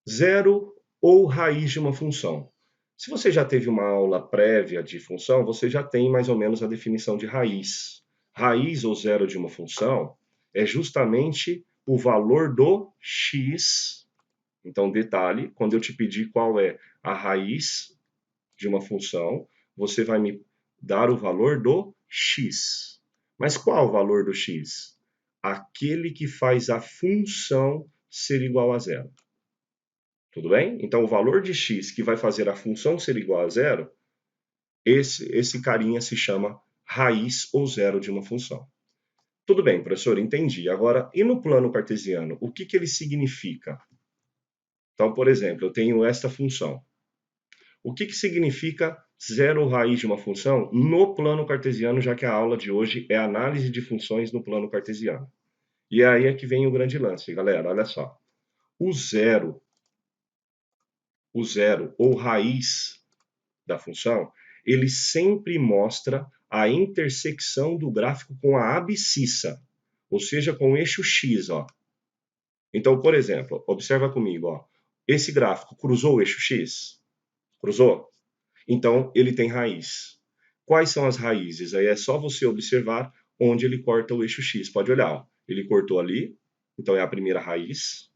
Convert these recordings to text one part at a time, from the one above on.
zero ou raiz de uma função. Se você já teve uma aula prévia de função, você já tem mais ou menos a definição de raiz. Raiz ou zero de uma função é justamente o valor do x. Então, detalhe, quando eu te pedir qual é a raiz de uma função, você vai me dar o valor do x. Mas qual o valor do x? Aquele que faz a função ser igual a zero. Tudo bem? Então, o valor de x que vai fazer a função ser igual a zero, esse carinha se chama raiz ou zero de uma função. Tudo bem, professor, entendi. Agora, e no plano cartesiano, o que ele significa? Então, por exemplo, eu tenho esta função. O que significa zero raiz de uma função no plano cartesiano, já que a aula de hoje é análise de funções no plano cartesiano? E aí é que vem o grande lance, galera, olha só. O zero ou raiz da função, ele sempre mostra a intersecção do gráfico com a abscissa, ou seja, com o eixo x, ó. Então, por exemplo, observa comigo, ó. Esse gráfico cruzou o eixo x? Cruzou? Então, ele tem raiz. Quais são as raízes? Aí é só você observar onde ele corta o eixo x. Pode olhar, ó. Ele cortou ali, então é a primeira raiz.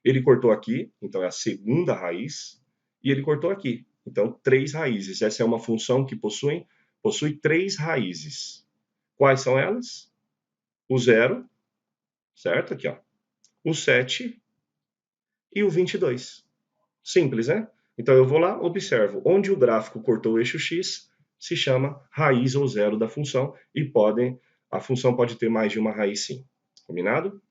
Ele cortou aqui, então é a segunda raiz. E ele cortou aqui. Então, 3 raízes. Essa é uma função que possui 3 raízes. Quais são elas? O 0, certo? Aqui, ó. O 7 e o 22. Simples, né? Então, eu vou lá, observo. Onde o gráfico cortou o eixo x, se chama raiz ou zero da função. E a função pode ter mais de uma raiz, sim. Combinado?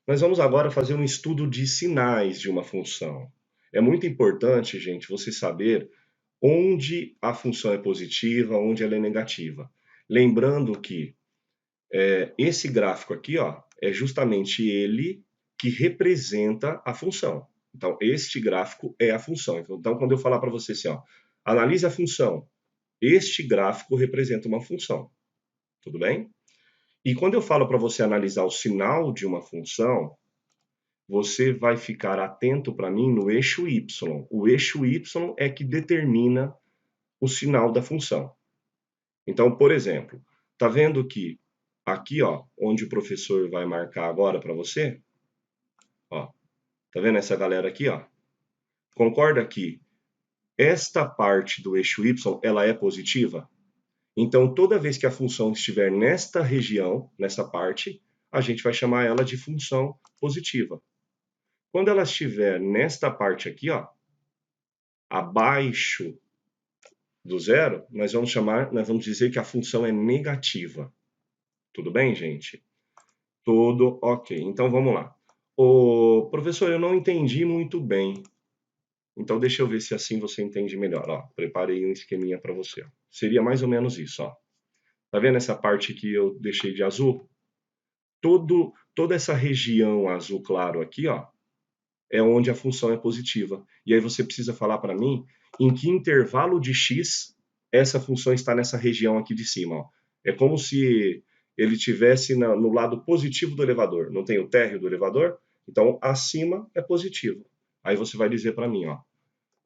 Nós vamos agora fazer um estudo de sinais de uma função. É muito importante, gente, você saber onde a função é positiva, onde ela é negativa. Lembrando que esse gráfico aqui, ó, é justamente ele que representa a função. Então, este gráfico é a função. Então, quando eu falar para você assim, ó, analise a função, este gráfico representa uma função. Tudo bem? E quando eu falo para você analisar o sinal de uma função, você vai ficar atento para mim no eixo y. O eixo y é que determina o sinal da função. Então, por exemplo, tá vendo que aqui, ó, onde o professor vai marcar agora para você, ó, tá vendo essa galera aqui, ó? Concorda que esta parte do eixo y, ela é positiva? Então, toda vez que a função estiver nesta região, nessa parte, a gente vai chamar ela de função positiva. Quando ela estiver nesta parte aqui, ó, abaixo do zero, nós vamos dizer que a função é negativa. Tudo bem, gente? Tudo ok. Então vamos lá. Ô, professor, eu não entendi muito bem. Então deixa eu ver se assim você entende melhor. Ó, preparei um esqueminha para você. Ó. Seria mais ou menos isso, ó. Tá vendo essa parte que eu deixei de azul? Toda essa região azul claro aqui, ó, é onde a função é positiva. E aí você precisa falar para mim em que intervalo de x essa função está nessa região aqui de cima. Ó. É como se ele estivesse no lado positivo do elevador. Não tem o térreo do elevador? Então, acima é positivo. Aí você vai dizer para mim, ó,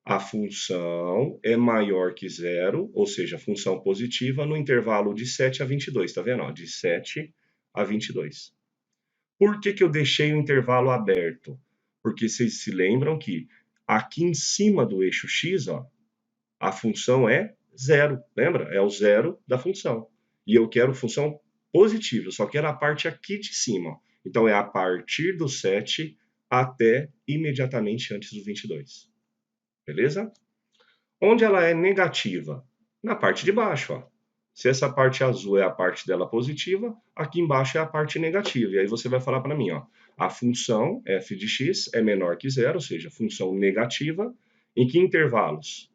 a função é maior que zero, ou seja, a função positiva, no intervalo de 7 a 22. Tá vendo? Ó, de 7 a 22. Por que eu deixei o intervalo aberto? Porque vocês se lembram que aqui em cima do eixo x, ó, a função é zero, lembra? É o zero da função. E eu quero função positiva, só quero a parte aqui de cima. Ó. Então é a partir do 7 até imediatamente antes do 22. Beleza? Onde ela é negativa? Na parte de baixo, ó. Se essa parte azul é a parte dela positiva, aqui embaixo é a parte negativa. E aí você vai falar para mim, ó, a função f de x é menor que zero, ou seja, função negativa, em que intervalos?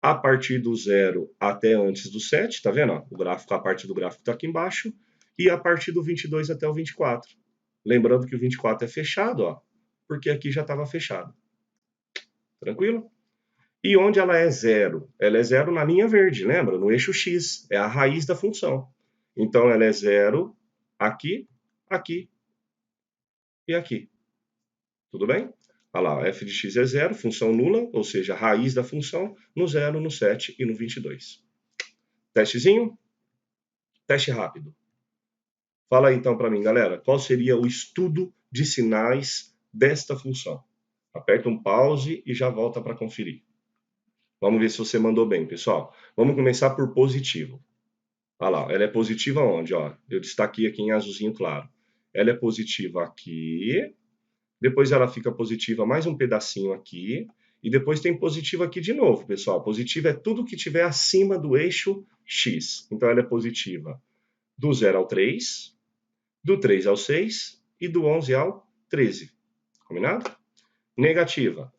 A partir do zero até antes do 7, tá vendo? Ó? O gráfico, a parte do gráfico está aqui embaixo, e a partir do 22 até o 24. Lembrando que o 24 é fechado, ó, porque aqui já estava fechado. Tranquilo? E onde ela é zero? Ela é zero na linha verde, lembra? No eixo x, é a raiz da função. Então, ela é zero aqui, aqui e aqui. Tudo bem? Olha lá, f de x é zero, função nula, ou seja, a raiz da função no 0, no 7 e no 22. Testezinho? Teste rápido. Fala aí então para mim, galera, qual seria o estudo de sinais desta função? Aperta um pause e já volta para conferir. Vamos ver se você mandou bem, pessoal. Vamos começar por positivo. Olha lá, ela é positiva onde? Ó, eu destaquei aqui em azulzinho claro. Ela é positiva aqui, depois ela fica positiva mais um pedacinho aqui, e depois tem positiva aqui de novo, pessoal. Positiva é tudo que estiver acima do eixo X. Então ela é positiva do 0 ao 3, do 3 ao 6 e do 11 ao 13. Combinado? Negativa.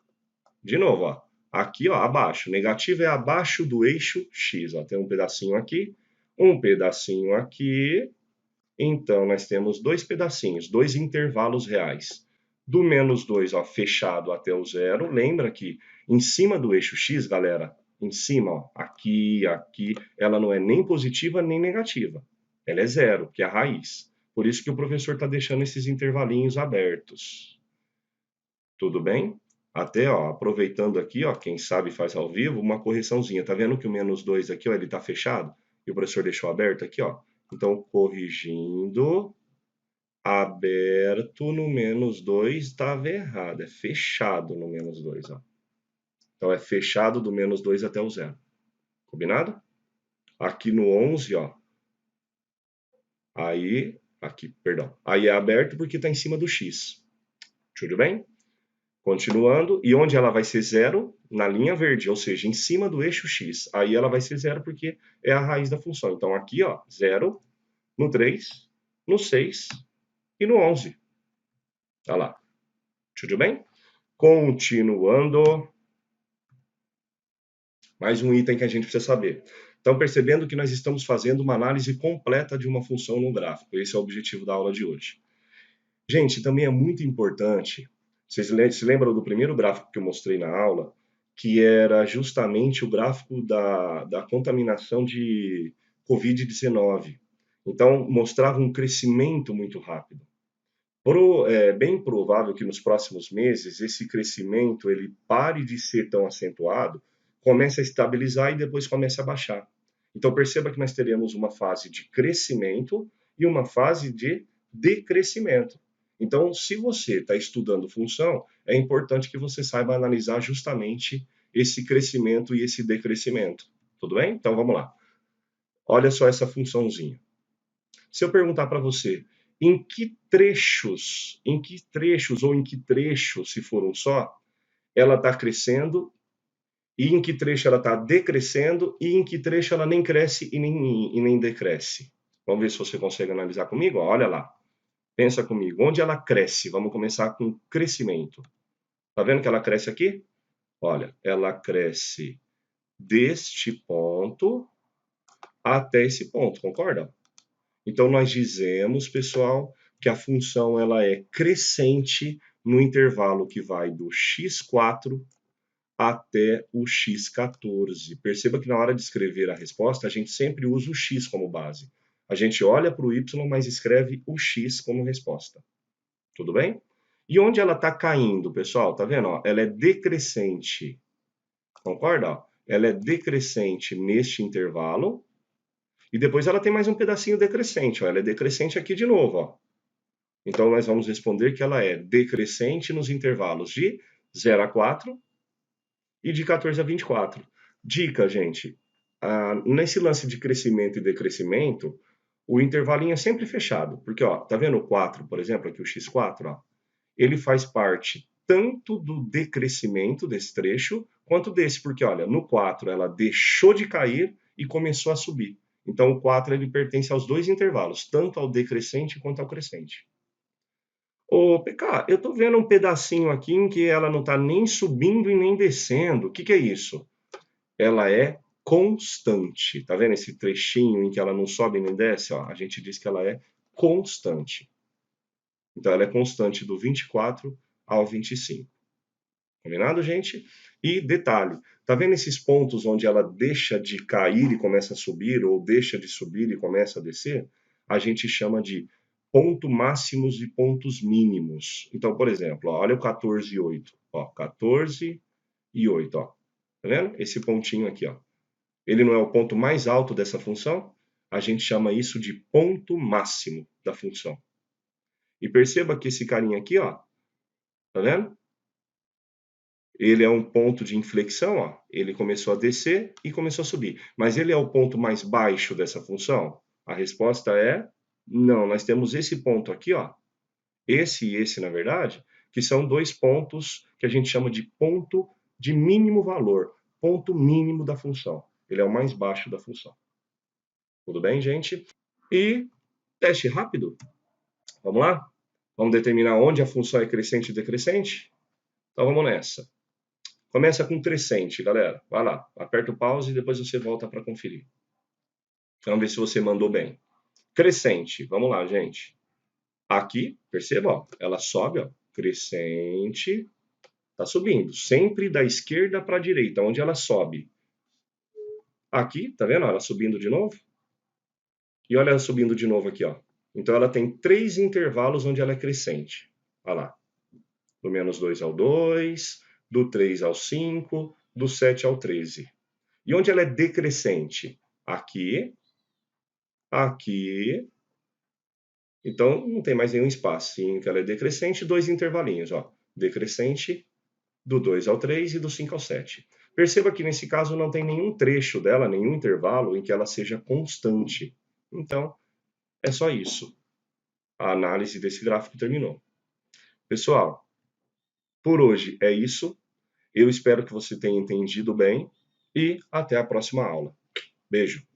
De novo, ó. Aqui, ó, abaixo. Negativa é abaixo do eixo X. Ó. Tem um pedacinho aqui, um pedacinho aqui. Então, nós temos dois pedacinhos, dois intervalos reais. Do menos 2, ó, fechado até o 0. Lembra que em cima do eixo X, galera, em cima, ó, aqui, aqui, ela não é nem positiva nem negativa. Ela é 0, que é a raiz. Por isso que o professor está deixando esses intervalinhos abertos. Tudo bem? Até, ó, aproveitando aqui, ó, quem sabe faz ao vivo, uma correçãozinha. Tá vendo que o menos 2 aqui, ó, ele tá fechado? E o professor deixou aberto aqui, ó. Então, corrigindo, aberto no menos 2 estava errado. É fechado no menos 2, ó. Então, é fechado do menos 2 até o 0. Combinado? Aqui no 11, ó. Aí, aqui, perdão. Aí é aberto porque tá em cima do x. Tudo bem? Continuando, e onde ela vai ser zero? Na linha verde, ou seja, em cima do eixo x. Aí ela vai ser zero porque é a raiz da função. Então aqui, ó, 0, no 3, no 6 e no 11. Tá lá. Tudo bem? Continuando. Mais um item que a gente precisa saber. Então, percebendo que nós estamos fazendo uma análise completa de uma função no gráfico. Esse é o objetivo da aula de hoje. Gente, também é muito importante, vocês se lembram do primeiro gráfico que eu mostrei na aula, que era justamente o gráfico da contaminação de Covid-19. Então, mostrava um crescimento muito rápido. É bem provável que nos próximos meses esse crescimento ele pare de ser tão acentuado, comece a estabilizar e depois comece a baixar. Então perceba que nós teremos uma fase de crescimento e uma fase de decrescimento. Então, se você está estudando função, é importante que você saiba analisar justamente esse crescimento e esse decrescimento. Tudo bem? Então vamos lá. Olha só essa funçãozinha. Se eu perguntar para você em que trechos ou em que trecho, se for um só, ela está crescendo, e em que trecho ela está decrescendo, e em que trecho ela nem cresce e nem decresce. Vamos ver se você consegue analisar comigo? Olha lá. Pensa comigo. Onde ela cresce? Vamos começar com crescimento. Tá vendo que ela cresce aqui? Olha, ela cresce deste ponto até esse ponto, concorda? Então nós dizemos, pessoal, que a função ela é crescente no intervalo que vai do x4 até o x14. Perceba que na hora de escrever a resposta, a gente sempre usa o x como base. A gente olha para o y, mas escreve o x como resposta. Tudo bem? E onde ela está caindo, pessoal? Tá vendo? Ó? Ela é decrescente. Concorda? Ó? Ela é decrescente neste intervalo. E depois ela tem mais um pedacinho decrescente. Ó. Ela é decrescente aqui de novo. Ó. Então, nós vamos responder que ela é decrescente nos intervalos de 0 a 4 e de 14 a 24. Dica, gente. Nesse lance de crescimento e decrescimento, o intervalinho é sempre fechado. Porque, ó, tá vendo o 4, por exemplo, aqui o x4, ó? Ele faz parte tanto do decrescimento desse trecho, quanto desse, porque olha, no 4 ela deixou de cair e começou a subir. Então o 4 ele pertence aos dois intervalos, tanto ao decrescente quanto ao crescente. Ô, PK, eu tô vendo um pedacinho aqui em que ela não tá nem subindo e nem descendo. O que que é isso? Ela é constante. Tá vendo esse trechinho em que ela não sobe nem desce? Ó, a gente diz que ela é constante. Então, ela é constante do 24 ao 25. Combinado, gente? E detalhe, tá vendo esses pontos onde ela deixa de cair e começa a subir, ou deixa de subir e começa a descer? A gente chama de pontos máximos e pontos mínimos. Então, por exemplo, ó, olha o 14 e 8. Ó, 14 e 8, ó. Tá vendo? Esse pontinho aqui, ó. Ele não é o ponto mais alto dessa função? A gente chama isso de ponto máximo da função. E perceba que esse carinha aqui, ó, tá vendo? Ele é um ponto de inflexão, ó. Ele começou a descer e começou a subir. Mas ele é o ponto mais baixo dessa função? A resposta é não. Nós temos esse ponto aqui, ó. Esse e esse, na verdade, que são dois pontos que a gente chama de ponto de mínimo valor, ponto mínimo da função. Ele é o mais baixo da função. Tudo bem, gente? E teste rápido. Vamos lá? Vamos determinar onde a função é crescente e decrescente? Então vamos nessa. Começa com crescente, galera. Vai lá, aperta o pause e depois você volta para conferir. Vamos ver se você mandou bem. Crescente, vamos lá, gente. Aqui, perceba, ó, ela sobe, ó, crescente, tá subindo, sempre da esquerda para a direita, onde ela sobe. Aqui, tá vendo? Ela subindo de novo. E olha ela subindo de novo aqui, ó. Então ela tem 3 intervalos onde ela é crescente. Olha lá. Do -2 ao 2, do 3 ao 5, do 7 ao 13. E onde ela é decrescente? Aqui, aqui. Então não tem mais nenhum espaço. Em que ela é decrescente, 2 intervalinhos, ó. Decrescente do 2 ao 3 e do 5 ao 7. Perceba que nesse caso não tem nenhum trecho dela, nenhum intervalo em que ela seja constante. Então, é só isso. A análise desse gráfico terminou. Pessoal, por hoje é isso. Eu espero que você tenha entendido bem e até a próxima aula. Beijo!